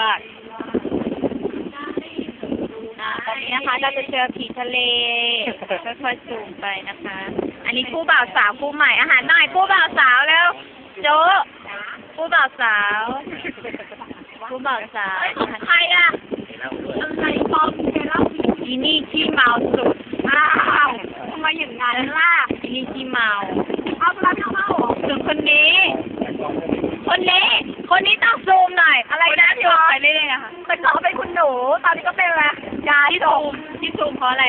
มากตอนนี้นะคะเราจะเจอผีทะเลค่อยๆซูมไปนะคะ อันนี้คู่บ่าวสาวคู่ใหม่อาหารหน่อยคู่บ่าวสาวแล้วโจ๊ะคู่บ่าวสาวคู่บ่าวสาวใครอะอะไรปอมเซรั่มอีนี่ขี้เมาสุดอ้าวทำไมอย่างนั้นล่ะอีนี่ขี้เมาเอาแล้วเข้าถึงคนนี้ต้องซูมหน่อยอะไรนะโยไปเรื่อยๆนะคะแต่ก่อนเป็นคุณหนูตอนนี้ก็เป็นอะไรยาที่ซูมเพราะอะไร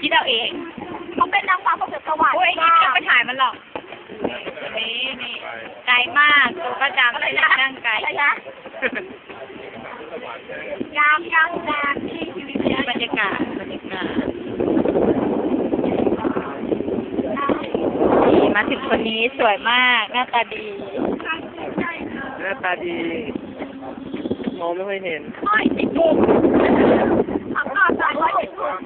คิดเอาเองเขาเป็นนางฟ้าของจักรวาลโอ้ยไม่ไปถ่ายมันหรอกนี่ไกลมากตัวก็จำนั่งไกลยามที่ชีวิตบรรยากาศมาถึงคนนี้สวยมากหน้าตาดีมองไม่ค่อยเห็นติดมุมทำอาจารย์ติดมุม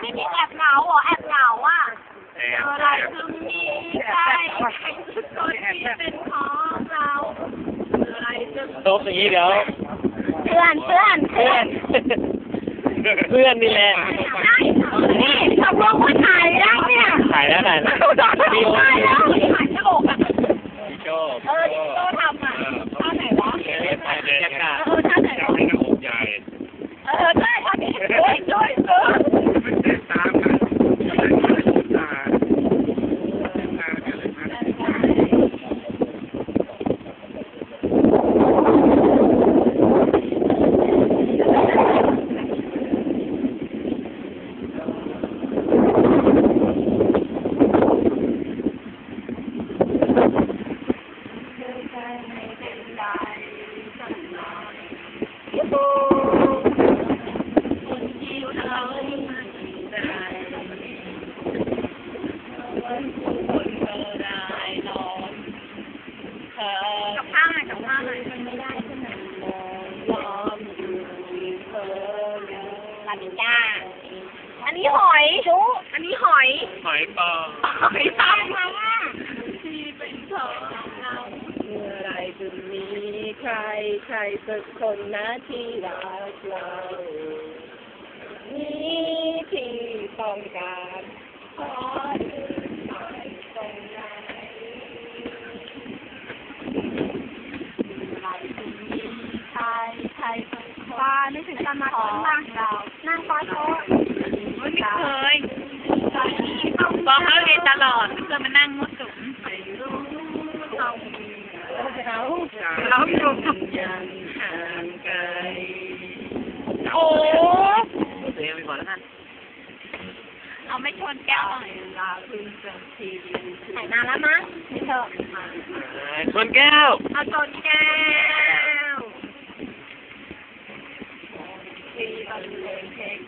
ไม่มีแอบเหงาอ่ะอะไรคือมีใช่คนที่เป็นของเราอะไรจะโต๊ะอย่างนี้เดี๋ยวเพื่อนนี่แหละนี่ตกลงว่าถ่ายแล้วเนี่ยถ่ายแล้ววิดีโอถ่ายแล้วถ่ายหน้าอกอ่ะพี่โจทำอ่ะท่าไหนวะถ่ายบรรยากาศท่าไหนวะหน้าอกใหญ่ใช่ท่านี้ด้วยตามกันกับข้าวหน่อยมันไม่ได้ใช่ไหมลาบิจ้าอันนี้หอยจุ๊อันนี้หอยปลามาที่เป็นเธอเมื่อไรจะมีใครสักคนนะที่รักเรานี่ที่ต้องการขอถึงไปตรงไหนใครสักคนป้านึกถึงตอนมาของเรานั่งคอยโต๊ะไม่เคยบอกเขาเรียนตลอดเพื่อมานั่งมุดสุมเราอยู่ยังห่างไกลโอ้เสียไปก่อนแล้วกันเอาไม่ชนแก้วหน่อยถ่ายนานแล้วมั้งนี่เถอะชนแก้วเอาชนแก้วที่บรรเลงเพลง